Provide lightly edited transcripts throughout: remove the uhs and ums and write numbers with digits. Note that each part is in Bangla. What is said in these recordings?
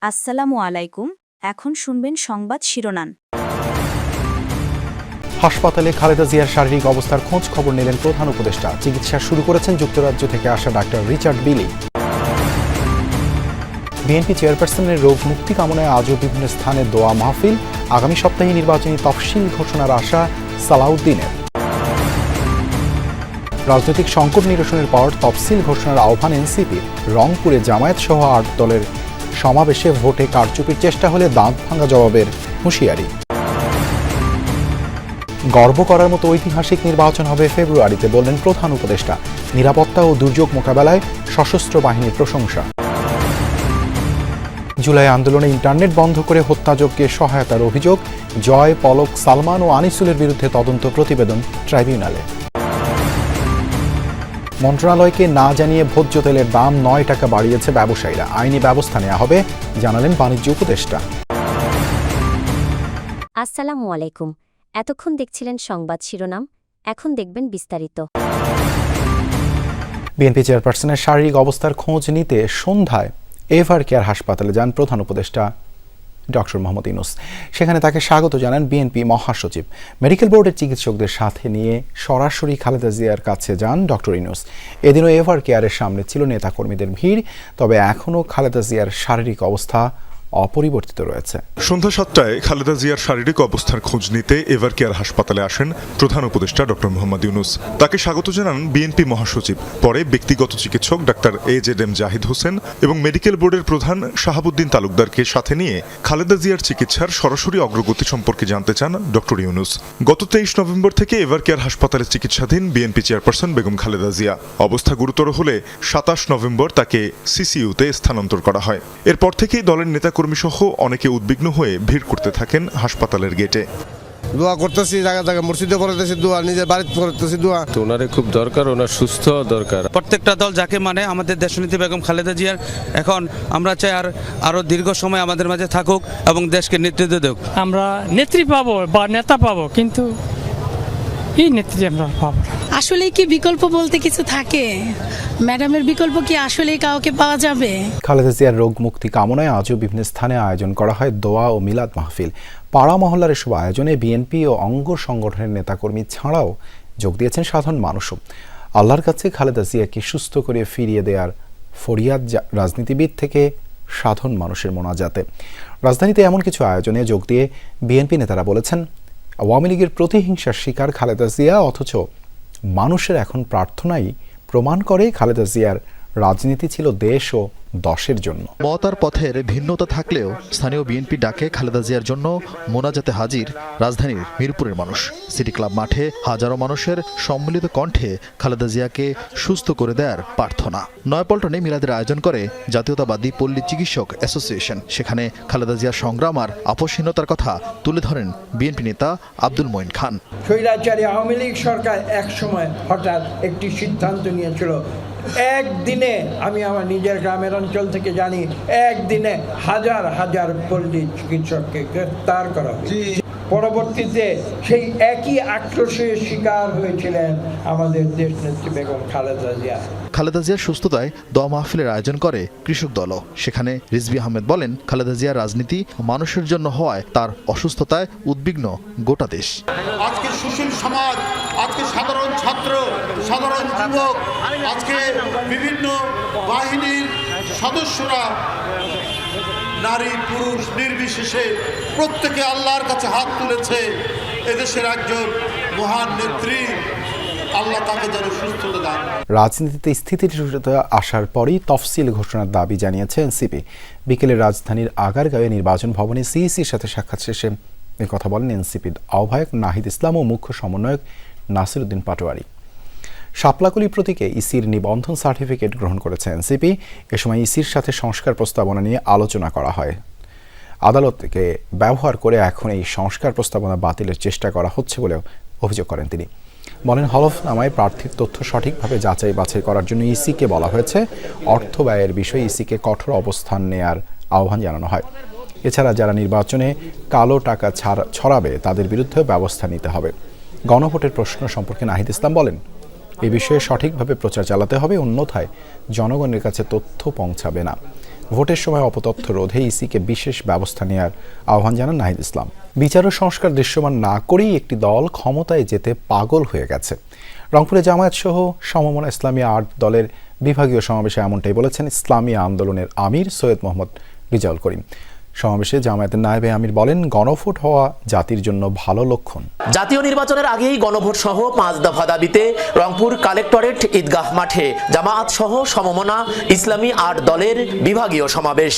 আসসালামু আলাইকুম। এখন শুনবেন সংবাদ শিরোনাম। হাসপাতালে খালেদা জিয়ার শারীরিক অবস্থার খোঁজ খবর নিলেন প্রধান উপদেষ্টা। চিকিৎসা শুরু করেছেন যুক্তরাজ্য থেকে আসা ডাক্তার রিচার্ড বিলি। বিএনপি চেয়ারপারসনের রোগ মুক্তি কামনায় আজও বিভিন্ন স্থানে দোয়া মাহফিল। আগামী সপ্তাহে নির্বাচনী তফসিল ঘোষণার আশা সালাউদ্দিনের। রাজনৈতিক সংকট নিরসনের পর তফসিল ঘোষণার আহ্বান এনসিপির। রংপুরে জামায়াত সহ ৮ দলের সমাবেশে ভোটে কারচুপির চেষ্টা হলে দাঁত ভাঙা জবাবের হুঁশিয়ারি। গর্ব করার মতো ঐতিহাসিক নির্বাচন হবে ফেব্রুয়ারিতে, বললেন প্রধান উপদেষ্টা। নিরাপত্তা ও দুর্যোগ মোকাবেলায় সশস্ত্র বাহিনীর প্রশংসা। জুলাই আন্দোলনে ইন্টারনেট বন্ধ করে হত্যাযজ্ঞে সহায়তার অভিযোগ। জয়, পলক, সালমান ও আনিসুলের বিরুদ্ধে তদন্ত প্রতিবেদন ট্রাইব্যুনালে। মন্ত্রণালয়কে না জানিয়ে ভোজ্য তেলের দাম ৯ টাকা বাড়িয়েছে ব্যবসায়ীরা। আইনি ব্যবস্থা নেওয়া হবে, জানালেন বাণিজ্য উপদেষ্টা। আসসালামু আলাইকুম। এতক্ষণ দেখছিলেন সংবাদ শিরোনাম, এখন দেখবেন বিস্তারিত। বিএনপি চেয়ারপারসনের শারীরিক অবস্থার খোঁজ নিতে সন্ধ্যায় এভার কেয়ার হাসপাতালে যান প্রধান উপদেষ্টা ডক্টর মোহাম্মদ ইউনূস। সেখানে তাকে স্বাগত জানান বিএনপি মহাসচিব। মেডিকেল বোর্ডের চিকিৎসকদের সাথে নিয়ে সরাসরি খালেদা জিয়ার কাছে যান ডক্টর ইউনূস। এদিনও এভার কেয়ারের সামনে ছিল নেতাকর্মীদের ভিড়, তবে এখনও খালেদা জিয়ার শারীরিক অবস্থা অপরিবর্তিত রয়েছে। সন্ধ্যা ৭টায় খালেদা জিয়ার শারীরিক অবস্থার খোঁজ নিতে এভার কেয়ার হাসপাতালে আসেন প্রধান উপদেষ্টা ডক্টর মোহাম্মদ ইউনূস। তাকে স্বাগত জানান বিএনপি মহাসচিব। পরে ব্যক্তিগত চিকিৎসক ডাক্তার AZM জাহিদ হোসেন এবং মেডিকেল বোর্ডের প্রধান শাহাবুদ্দিন তালুকদারকে সাথে নিয়ে খালেদা জিয়ার চিকিৎসার সরাসরি অগ্রগতি সম্পর্কে জানতে চান ডক্টর ইউনূস। গত 23 নভেম্বর থেকে এভার কেয়ার হাসপাতালে চিকিৎসাধীন বিএনপি চেয়ারপারসন বেগম খালেদা জিয়া। অবস্থা গুরুতর হলে 27 নভেম্বর তাকে সিসিইউতে স্থানান্তর করা হয়। এরপর থেকেই দলের নেতা কর্মী সহ অনেকে উদ্বিগ্ন হয়ে ভিড় করতে থাকেন হাসপাতালের গেটে। দোয়া করতেছি, জায়গা জায়গা মসজিদে করতেছি দোয়া, নিজের বাড়িতে করতেছি দোয়া। ওনারে খুব দরকার, ওনার সুস্থ দরকার। প্রত্যেকটা দল যাকে মানে আমাদের দেশনেত্রী বেগম খালেদা জিয়ার এখন আমরা চাই আরো দীর্ঘ সময় আমাদের মাঝে থাকুক এবং দেশকে নেতৃত্ব দেখ। আমরা নেত্রী পাবো বা নেতা পাবো, কিন্তু এই নেত্রী আমরা পাবো। আসলে কি বিকল্প বলতে কিছু থাকে? ম্যাডামের বিকল্প কি আসলে কাউকে পাওয়া যাবে? খালেদা জিয়ার রোগ মুক্তি কামনায় আজও বিভিন্ন স্থানে আয়োজন করা হয় দোয়া ও মিলাদ মাহফিল। পাড়া মহল্লার এসব আয়োজনে বিএনপি ও অঙ্গ সংগঠনের নেতাকর্মী ছাড়াও যোগ দিয়েছেন সাধারণ মানুষও। আল্লাহর কাছে খালেদা জিয়াকে সুস্থ করে ফিরিয়ে দেওয়ার ফরিয়াদ রাজনীতিবিদ থেকে সাধারণ মানুষের মোনাজাতে। রাজধানীতে এমন কিছু আয়োজনে যোগ দিয়ে বিএনপি নেতারা বলেছেন, আওয়ামী লীগের প্রতিহিংসার শিকার খালেদা জিয়া, অথচ মানুষের এখন প্রার্থনাই প্রমাণ করে খালেদা জিয়ার রাজনীতি ছিল দেশ ও দশের জন্য। মতার পথের ভিন্নতা থাকলেও স্থানীয় বিএনপি ডাকে খালেদা জিয়ার জন্য মোনাজাতে হাজির রাজধানীর মিরপুরের মানুষ। সিটি ক্লাব মাঠে হাজারো মানুষের সম্মিলিত কণ্ঠে খালেদা জিয়াকে সুস্থ করে দেওয়ার প্রার্থনা। নয়াপল্টনে মিলাদের আয়োজন করে জাতীয়তাবাদী পল্লী চিকিৎসক অ্যাসোসিয়েশন। সেখানে খালেদা জিয়ার সংগ্রাম আর আপোষহীনতার কথা তুলে ধরেন বিএনপি নেতা আব্দুল মঈন খান। স্বৈরাচারী আওয়ামী লীগ সরকার এক সময় হঠাৎ একটি সিদ্ধান্ত নিয়েছিল, একদিনে, আমি আমার নিজের গ্রামের অঞ্চল থেকে জানি, একদিনে হাজার হাজার পল্লী চিকিৎসককে গ্রেফতার করা হয়েছে। পরবর্তীতে সেই একই আক্রোশের শিকার হয়েছিলেন আমাদের দেশনেত্রী বেগম খালেদা জিয়া। খালেদা জিয়ার সুস্থতায় দোয়া মাহফিলের আয়োজন করে কৃষক দলও। সেখানে রিজভী আহমেদ বলেন, খালেদা জিয়ার রাজনীতি মানুষের জন্য হওয়ায় তার অসুস্থতায় উদ্বিগ্ন গোটা দেশ। আজকে সুশীল সমাজ, আজকে সাধারণ ছাত্র, সাধারণ যুবক, আজকে বিভিন্ন বাহিনীর সদস্যরা, নারী পুরুষ নির্বিশেষে প্রত্যেকে আল্লাহর কাছে হাত তুলেছে। এদেশের একজন মহান নেত্রী, আল্লাহ তাকে যেন সুস্থতা দেন। রাজনীতিতে স্থিতিশীলতা আসার পরই তফসিল ঘোষণার দাবি জানিয়েছে এনসিপি। বিকেলে রাজধানীর আগারগাঁওয়ে নির্বাচন ভবনে সিইসির সাথে সাক্ষাৎ শেষে কথা বলেন এনসিপির আহ্বায়ক নাহিদ ইসলাম ও মুখ্য সমন্বয়ক নাসির উদ্দিন পাটোয়ারি। শাপলাকলি প্রতীকে ইসির নিবন্ধন সার্টিফিকেট গ্রহণ করেছে এনসিপি। এ সময় ইসির সাথে সংস্কার প্রস্তাবনা নিয়ে আলোচনা করা হয়। আদালতকে ব্যবহার করে এখন এই সংস্কার প্রস্তাবনা বাতিলের চেষ্টা করা হচ্ছে বলেও অভিযোগ করেন তিনি। বলেন, হলফনামায় প্রার্থীর তথ্য সঠিকভাবে যাচাই বাছাই করার জন্য ইসিকে বলা হয়েছে। অর্থ ব্যয়ের বিষয়ে ইসিকে কঠোর অবস্থান নেয়ার আহ্বান জানানো হয়। এছাড়া যারা নির্বাচনে কালো টাকা ছড়াবে তাদের বিরুদ্ধে ব্যবস্থা নিতে হবে। গণভোটের প্রশ্ন সম্পর্কে নাহিদ ইসলাম বলেন, এ বিষয়ে সঠিকভাবে প্রচার চালাতে হবে, অন্যথায় জনগণের কাছে তথ্য পৌঁছাবে না। ভোটের সময় অপতথ্য রোধে ইসিকে বিশেষ ব্যবস্থা নেওয়ার আহ্বান জানান নাহিদ ইসলাম। বিচার ও সংস্কার দৃশ্যমান না করেই একটি দল ক্ষমতায় যেতে পাগল হয়ে গেছে। রংপুরে জামায়াত সহ সমমনা ইসলামী ৮ দলের বিভাগীয় সমাবেশে এমনটাই বলেছেন ইসলামী আন্দোলনের আমির সৈয়দ মোহাম্মদ রিজাউল করিম। সমাবেশে জামায়াতের নায়েবে আমির বলেন, গণভোট হওয়া জাতির জন্য ভালো লক্ষণ। জাতীয় নির্বাচনের আগেই গণভোট সহ 5 দফা দাবিতে রংপুর কালেক্টরেট ঈদগাহ মাঠে জামায়াত সহ সমমনা ইসলামী ৮ দলের বিভাগীয় সমাবেশ।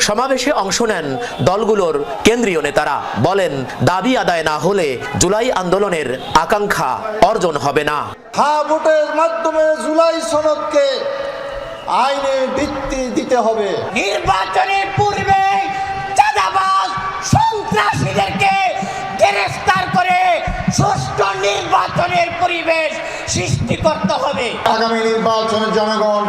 সমাবেশে অংশ নেন দলগুলোর কেন্দ্রীয় নেতারা। বলেন, দাবি আদায় না হলে জুলাই আন্দোলনের আকাঙ্ক্ষা অর্জন হবে না। ভোটের মাধ্যমে জুলাই সনদকে আইনে ভিত্তি দিতে হবে। নির্বাচনের পূর্বে চাঁদাবাজ সন্ত্রাসীদেরকে গ্রেফতার করে সুষ্ঠু নির্বাচনের পরিবেশ সৃষ্টি করতে হবে। আগামী নির্বাচনে জনগণ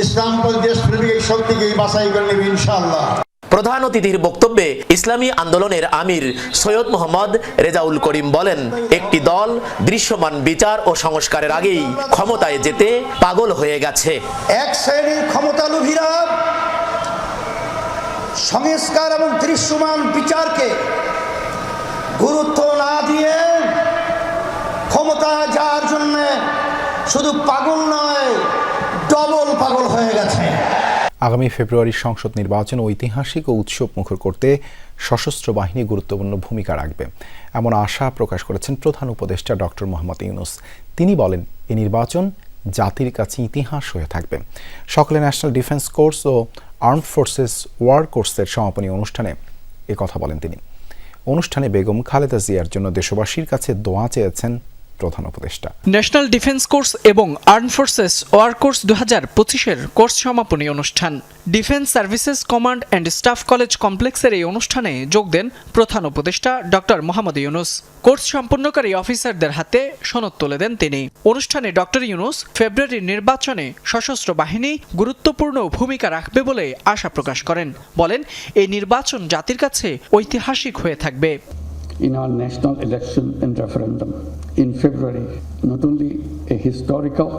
ইসলামপন্থী দেশপ্রেমিক শক্তিকে বাছাই করে নেবে ইনশাআল্লাহ। প্রধান অতিথির বক্তব্যে ইসলামী আন্দোলনের আমির সৈয়দ মোহাম্মদ রেজাউল করিম বলেন, একটি দল দৃশ্যমান বিচার ও সংস্কারের আগেই ক্ষমতায় যেতে পাগল হয়ে গেছে। এক শ্রেণীর ক্ষমতালোভীরা সংস্কার এবং দৃশ্যমান বিচারকে গুরুত্ব না দিয়ে ক্ষমতা যাওয়ার জন্য শুধু পাগল নয়, ডবল পাগল হয়ে গেছে। আগামী ফেব্রুয়ারির সংসদ নির্বাচন ঐতিহাসিক ও উৎসব মুখর করতে সশস্ত্র বাহিনী গুরুত্বপূর্ণ ভূমিকা রাখবে, এমন আশা প্রকাশ করেছেন প্রধান উপদেষ্টা ডক্টর মোহাম্মদ ইউনূস। তিনি বলেন, এই নির্বাচন জাতির কাছে ইতিহাস হয়ে থাকবে। সকালে ন্যাশনাল ডিফেন্স কোর্স ও আর্মড ফোর্সেস ওয়ার কোর্সের সমাপনী অনুষ্ঠানে কথা বলেন তিনি। অনুষ্ঠানে বেগম খালেদা জিয়ার জন্য দেশবাসীর কাছে দোয়া চেয়েছেন প্রধান উপদেষ্টা। ন্যাশনাল ডিফেন্স কোর্স এবং আর্ম ফোর্সেস ওয়ার কোর্স 2025-এর কোর্স সমাপনী অনুষ্ঠান defence services command and staff college কমপ্লেক্সের এই অনুষ্ঠানে যোগ দেন প্রধান উপদেষ্টা ডক্টর মোহাম্মদ ইউনূস। কোর্স সম্পন্নকারী অফিসারদের হাতে সনদ তুলে দেন তিনি। অনুষ্ঠানে ডক্টর ইউনূস ফেব্রুয়ারির নির্বাচনে সশস্ত্র বাহিনী গুরুত্বপূর্ণ ভূমিকা রাখবে বলে আশা প্রকাশ করেন। বলেন, এই নির্বাচন জাতির কাছে ঐতিহাসিক হয়ে থাকবে। In our national election and referendum in February, not only a historical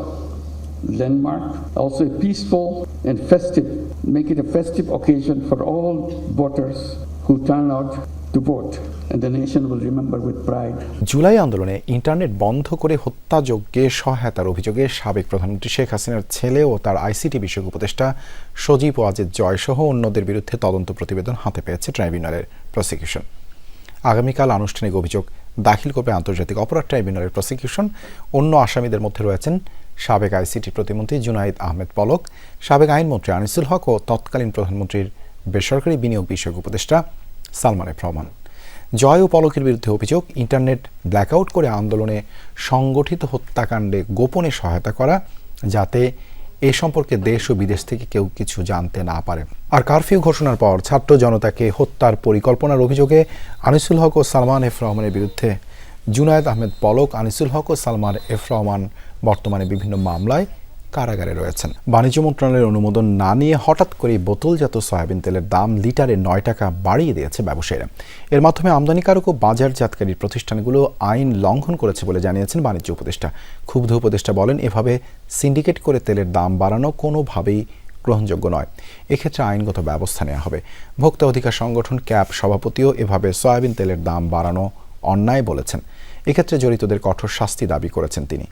landmark, also a peaceful and festive, make it a festive occasion for all voters who turn out to vote, and the nation will remember with pride. July আন্দোলনে ইন্টারনেট বন্ধ করে হত্যাযজ্ঞে সহায়তার অভিযোগে সাবেক প্রধানমন্ত্রী শেখ হাসিনার ছেলে ও তার আইসিটি বিষয়ক উপদেষ্টা সজীব ওয়াজেদ জয় সহ অন্যদের বিরুদ্ধে তদন্ত প্রতিবেদন হাতে পেয়েছে ট্রাইব্যুনালের প্রসিকিউশন। আগামীকাল আনুষ্ঠানিক অভিযোগ দাখিল করবে আন্তর্জাতিক অপরাধ ট্রাইব্যুনালের প্রসিকিউশন। অন্য আসামিদের মধ্যে রয়েছেন সাবেক আইসিটি প্রতিমন্ত্রী জুনাইদ আহমেদ পলক, সাবেক আইনমন্ত্রী আনিসুল হক ও তৎকালীন প্রধানমন্ত্রীর বেসরকারি বিনিয়োগ বিষয়ক উপদেষ্টা সালমান এফ রহমান। জয় ও পলকের বিরুদ্ধে অভিযোগ, ইন্টারনেট ব্ল্যাকআউট করে আন্দোলনে সংগঠিত হত্যাকাণ্ডে গোপনে সহায়তা করা, যাতে এ সম্পর্কে দেশ ও বিদেশ থেকে কেউ কিছু জানতে না পারে। আর কারফিউ ঘোষণার পর ছাত্র জনতাকে হত্যার পরিকল্পনার অভিযোগে আনিসুল হক ও সালমান এফ রহমানের বিরুদ্ধে জুনায়েদ আহমেদ পলক, আনিসুল হক ও সালমান এফ রহমান বর্তমানে বিভিন্ন মামলায় কারাগারে রয়েছেন। বাণিজ্য মন্ত্রণালয়ের অনুমোদন না নিয়ে হঠাৎ করে বোতলজাত সয়াবিন তেলের দাম লিটারে 9 টাকা বাড়িয়ে দিয়েছে ব্যবসায়ীরা। এর মাধ্যমে আমদানিকারক ও বাজারজাতকারী প্রতিষ্ঠানগুলো আইন লঙ্ঘন করেছে বলে জানিয়েছেন বাণিজ্য উপদেষ্টা। ক্ষুব্ধ উপদেষ্টা বলেন, এভাবে সিন্ডিকেট করে তেলের দাম বাড়ানো কোনোভাবেই গ্রহণযোগ্য নয়। এক্ষেত্রে আইনগত ব্যবস্থা নেওয়া হবে। ভোক্তা অধিকার সংগঠন ক্যাব সভাপতিও এভাবে সয়াবিন তেলের দাম বাড়ানো অন্যায় বলেছেন। এক্ষেত্রে জড়িতদের কঠোর শাস্তি দাবি করেছেন তিনি।